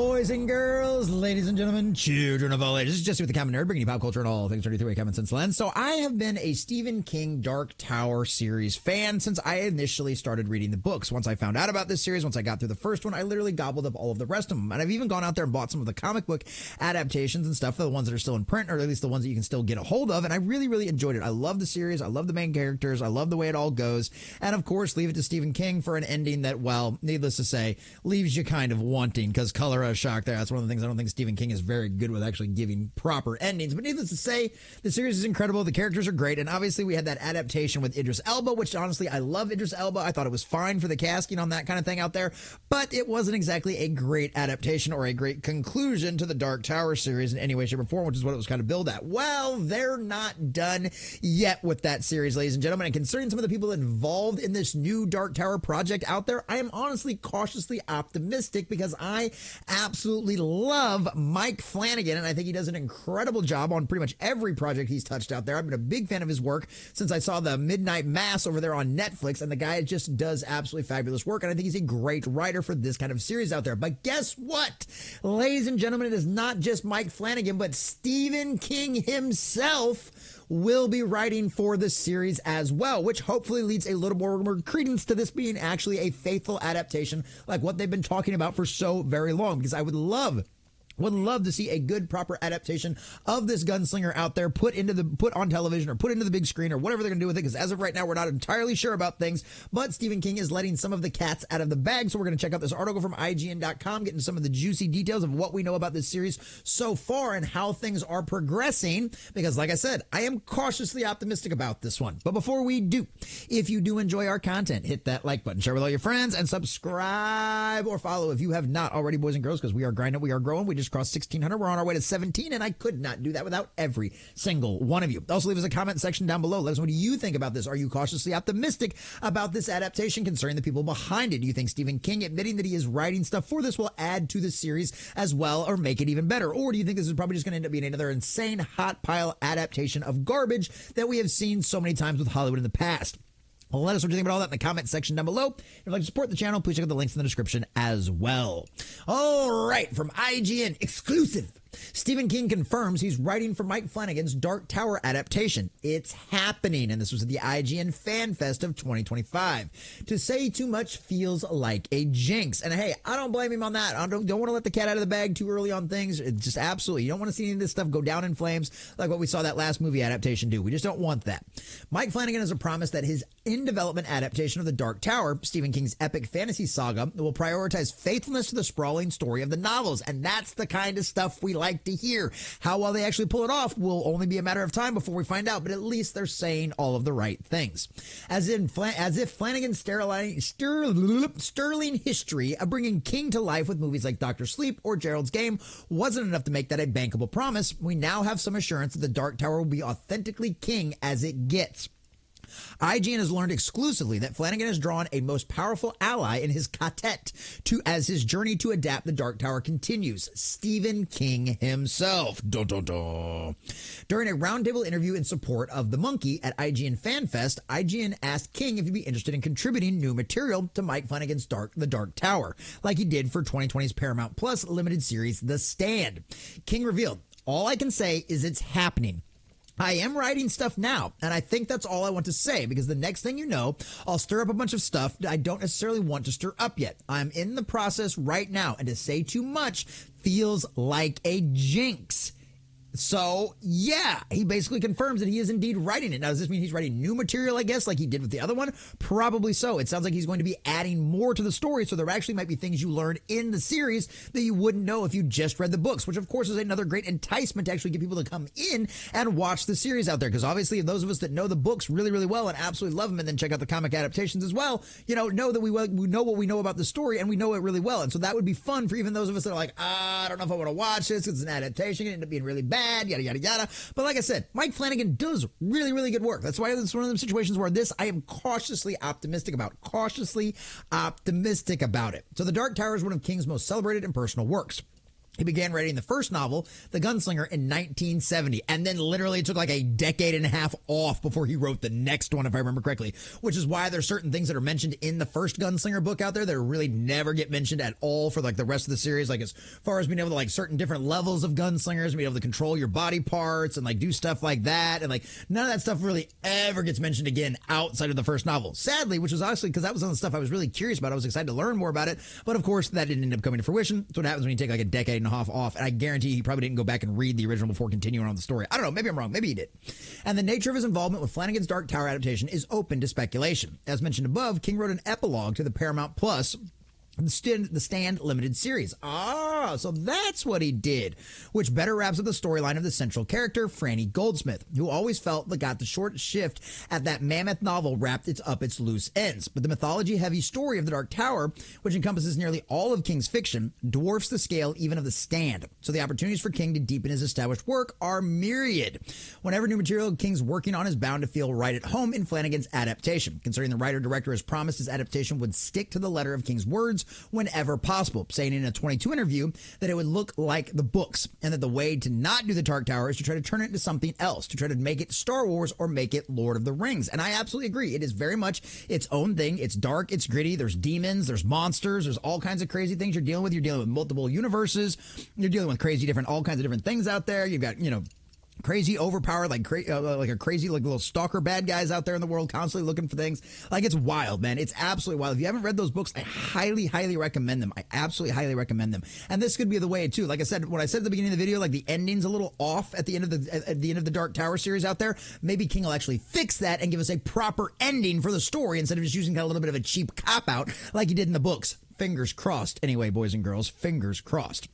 Boys and girls, ladies and gentlemen, children of all ages, this is Jesse with the Common Nerd, bringing you pop culture and all things 33 common sense lens. So I have been a Stephen King Dark Tower series fan since I initially started reading the books. Once I found out about this series, once I got through the first one, I literally gobbled up all of the rest of them. And I've even gone out there and bought some of the comic book adaptations and stuff for the ones that are still in print, or at least the ones that you can still get a hold of. And I really, really enjoyed it. I love the series. I love the main characters. I love the way it all goes. And of course, leave it to Stephen King for an ending that, well, needless to say, leaves you kind of wanting, because color a shock there. That's one of the things I don't think Stephen King is very good with, actually giving proper endings. But needless to say, the series is incredible. The characters are great. And obviously we had that adaptation with Idris Elba, which honestly, I love Idris Elba. I thought it was fine for the casting on that kind of thing out there, but it wasn't exactly a great adaptation or a great conclusion to the Dark Tower series in any way, shape, or form, which is what it was kind of billed at. Well, they're not done yet with that series, ladies and gentlemen. And considering some of the people involved in this new Dark Tower project out there, I am honestly cautiously optimistic, because I absolutely love Mike Flannagan, and I think he does an incredible job on pretty much every project he's touched out there. I've been a big fan of his work since I saw the Midnight Mass over there on Netflix, and the guy just does absolutely fabulous work, and I think he's a great writer for this kind of series out there. But guess what, ladies and gentlemen, it is not just Mike Flannagan, but Stephen King himself will be writing for the series as well, which hopefully leads a little more credence to this being actually a faithful adaptation like what they've been talking about for so very long, because I would love to see a good, proper adaptation of this gunslinger out there put on television or put into the big screen or whatever they're going to do with it, because as of right now, we're not entirely sure about things, but Stephen King is letting some of the cats out of the bag. So we're going to check out this article from IGN.com, getting some of the juicy details of what we know about this series so far and how things are progressing, because like I said, I am cautiously optimistic about this one. But before we do, if you do enjoy our content, hit that like button, share with all your friends, and subscribe or follow if you have not already, boys and girls, because we are grinding, we are growing. We just crossed 1,600. We're on our way to 17, and I could not do that without every single one of you. Also, leave us a comment section down below. Let us know, what do you think about this? Are you cautiously optimistic about this adaptation concerning the people behind it? Do you think Stephen King admitting that he is writing stuff for this will add to the series as well or make it even better? Or do you think this is probably just going to end up being another insane hot pile adaptation of garbage that we have seen so many times with Hollywood in the past? Well, let us know what you think about all that in the comment section down below. If you'd like to support the channel, please check out the links in the description as well. All right, from IGN, exclusive. Stephen King confirms he's writing for Mike Flanagan's Dark Tower adaptation. It's happening, and this was at the IGN Fan Fest of 2025. To say too much feels like a jinx, and hey, I don't blame him on that. I don't want to let the cat out of the bag too early on things. It's just absolutely, you don't want to see any of this stuff go down in flames like what we saw that last movie adaptation do. We just don't want that. Mike Flannagan has a promise that his in-development adaptation of the Dark Tower, Stephen King's epic fantasy saga, will prioritize faithfulness to the sprawling story of the novels, and that's the kind of stuff we like to hear. How well they actually pull it off will only be a matter of time before we find out, but at least they're saying all of the right things. As if Flanagan's sterling history of bringing King to life with movies like Dr. Sleep or Gerald's Game wasn't enough to make that a bankable promise, we now have some assurance that the Dark Tower will be authentically King as it gets. IGN has learned exclusively that Flannagan has drawn a most powerful ally in his quartet as his journey to adapt the Dark Tower continues. Stephen King himself. Dun, dun, dun. During a roundtable interview in support of The Monkey at IGN Fan Fest, IGN asked King if he'd be interested in contributing new material to Mike Flanagan's The Dark Tower, like he did for 2020's Paramount Plus limited series The Stand. King revealed, "All I can say is it's happening. I am writing stuff now, and I think that's all I want to say, because the next thing you know, I'll stir up a bunch of stuff that I don't necessarily want to stir up yet. I'm in the process right now, and to say too much feels like a jinx." So, yeah, he basically confirms that he is indeed writing it. Now, does this mean he's writing new material, I guess, like he did with the other one? Probably so. It sounds like he's going to be adding more to the story, so there actually might be things you learn in the series that you wouldn't know if you just read the books, which, of course, is another great enticement to actually get people to come in and watch the series out there, because obviously those of us that know the books really, really well and absolutely love them and then check out the comic adaptations as well, know that we know what we know about the story, and we know it really well. And so that would be fun for even those of us that are like, I don't know if I want to watch this, it's an adaptation, it ended up being really bad, yada, yada, yada. But like I said, Mike Flannagan does really, really good work. That's why it's one of those situations where I am cautiously optimistic about it. So The Dark Tower is one of King's most celebrated and personal works. He began writing the first novel, The Gunslinger, in 1970, and then literally took like a decade and a half off before he wrote the next one, if I remember correctly, which is why there's certain things that are mentioned in the first Gunslinger book out there that really never get mentioned at all for like the rest of the series, like as far as being able to like certain different levels of gunslingers, being able to control your body parts and like do stuff like that, and like none of that stuff really ever gets mentioned again outside of the first novel. Sadly, which was honestly because that was some of the stuff I was really curious about. I was excited to learn more about it, but of course that didn't end up coming to fruition. That's what happens when you take like a decade and a half off, and I guarantee he probably didn't go back and read the original before continuing on the story. I don't know, maybe I'm wrong, maybe he did. And the nature of his involvement with Flanagan's Dark Tower adaptation is open to speculation. As mentioned above, King wrote an epilogue to the Paramount Plus the Stand limited series. So that's what he did, which better wraps up the storyline of the central character, Franny Goldsmith, who always felt that got the short shift at that mammoth novel wrapped up its loose ends. But the mythology-heavy story of the Dark Tower, which encompasses nearly all of King's fiction, dwarfs the scale even of the Stand. So the opportunities for King to deepen his established work are myriad. Whenever new material King's working on is bound to feel right at home in Flanagan's adaptation, considering the writer-director has promised his adaptation would stick to the letter of King's words whenever possible, saying in a 22 interview that it would look like the books, and that the way to not do the Dark Tower is to try to turn it into something else, to try to make it Star Wars or make it Lord of the Rings. And I absolutely agree. It is very much its own thing. It's dark, it's gritty, there's demons, there's monsters, there's all kinds of crazy things you're dealing with. You're dealing with multiple universes, you're dealing with all kinds of different things out there. You've got, crazy, overpowered, like a crazy, like little stalker bad guys out there in the world constantly looking for things. Like, it's wild, man. It's absolutely wild. If you haven't read those books, I highly, highly recommend them. I absolutely highly recommend them. And this could be the way too. Like I said, when I said at the beginning of the video, like the ending's a little off at the end of the Dark Tower series out there. Maybe King will actually fix that and give us a proper ending for the story instead of just using kind of a little bit of a cheap cop out like he did in the books. Fingers crossed. Anyway, boys and girls, fingers crossed.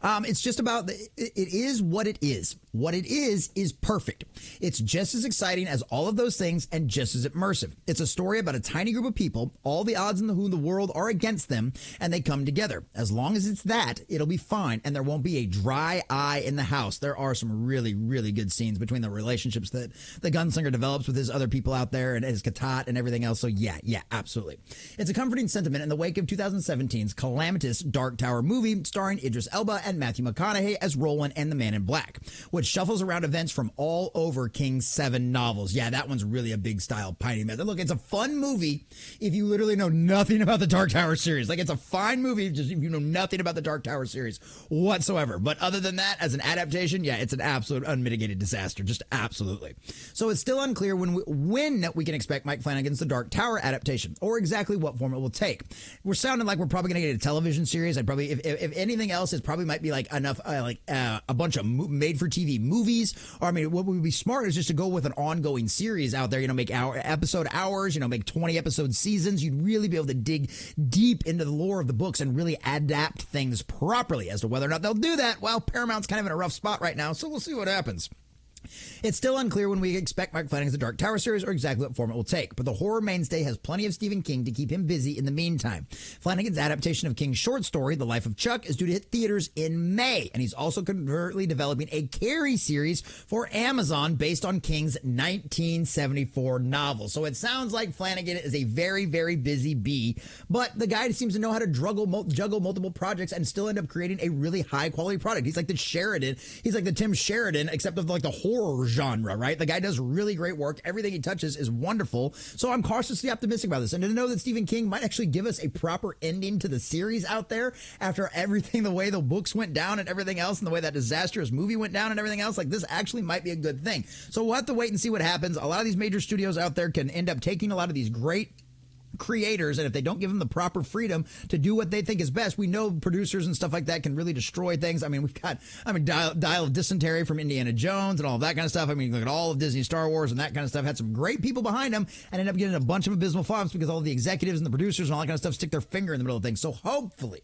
It's just about it is what it is. What it is perfect. It's just as exciting as all of those things and just as immersive. It's a story about a tiny group of people. All the odds in the world are against them, and they come together. As long as it's that, it'll be fine, and there won't be a dry eye in the house. There are some really, really good scenes between the relationships that the gunslinger develops with his other people out there and his Katat and everything else. So yeah, absolutely. It's a comforting sentiment in the wake of 2017's calamitous Dark Tower movie starring Idris Elba and Matthew McConaughey as Roland and the Man in Black, which shuffles around events from all over King's 7 novels. Yeah, that one's really a big style piney method. Look, it's a fun movie if you literally know nothing about the Dark Tower series. Like, it's a fine movie just if you know nothing about the Dark Tower series whatsoever. But other than that, as an adaptation, yeah, it's an absolute unmitigated disaster. Just absolutely. So it's still unclear when we can expect Mike Flanagan's The Dark Tower adaptation, or exactly what form it will take. We're sounding like we're probably going to get a television series. I'd probably, if anything else, it probably might be like enough, a bunch of made-for-TV movies. Or, I mean, what would be smart is just to go with an ongoing series out there, make episode hours, make 20 episode seasons. You'd really be able to dig deep into the lore of the books and really adapt things properly. As to whether or not they'll do that, well, Paramount's kind of in a rough spot right now, so we'll see what happens. It's still unclear when we expect Mike Flanagan's The Dark Tower series or exactly what form it will take, but the horror mainstay has plenty of Stephen King to keep him busy in the meantime. Flanagan's adaptation of King's short story, The Life of Chuck, is due to hit theaters in May, and he's also currently developing a Carrie series for Amazon based on King's 1974 novel. So it sounds like Flanagan is a very, very busy bee, but the guy seems to know how to juggle multiple projects and still end up creating a really high-quality product. He's like the Sheridan. He's like the Tim Sheridan, except of like the horror genre, right? The guy does really great work. Everything he touches is wonderful. So I'm cautiously optimistic about this. And to know that Stephen King might actually give us a proper ending to the series out there after everything, the way the books went down and everything else, and the way that disastrous movie went down and everything else, like, this actually might be a good thing. So we'll have to wait and see what happens. A lot of these major studios out there can end up taking a lot of these great creators, and if they don't give them the proper freedom to do what they think is best, we know producers and stuff like that can really destroy things. I mean, we've got Dial of Dysentery from Indiana Jones and all that kind of stuff. I mean, look at all of Disney Star Wars and that kind of stuff. Had some great people behind them and ended up getting a bunch of abysmal flops because all of the executives and the producers and all that kind of stuff stick their finger in the middle of things. So hopefully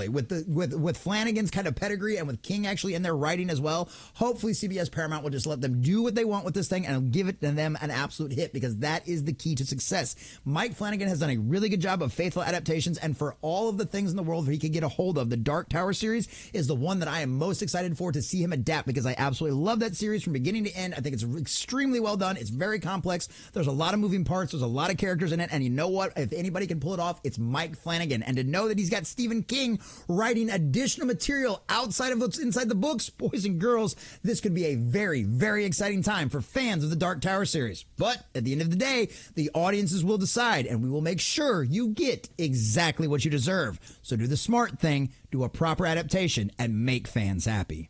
with Flanagan's kind of pedigree and with King actually in their writing as well, hopefully CBS Paramount will just let them do what they want with this thing and give it to them an absolute hit, because that is the key to success. Mike Flannagan has done a really good job of faithful adaptations, and for all of the things in the world that he can get a hold of, the Dark Tower series is the one that I am most excited for to see him adapt, because I absolutely love that series from beginning to end. I think it's extremely well done. It's very complex. There's a lot of moving parts. There's a lot of characters in it, and you know what? If anybody can pull it off, it's Mike Flannagan. And to know that he's got Stephen King writing additional material outside of what's inside the books, boys and girls, this could be a very, very exciting time for fans of the Dark Tower series. But at the end of the day, the audiences will decide, and we will make sure you get exactly what you deserve. So do the smart thing, do a proper adaptation, and make fans happy.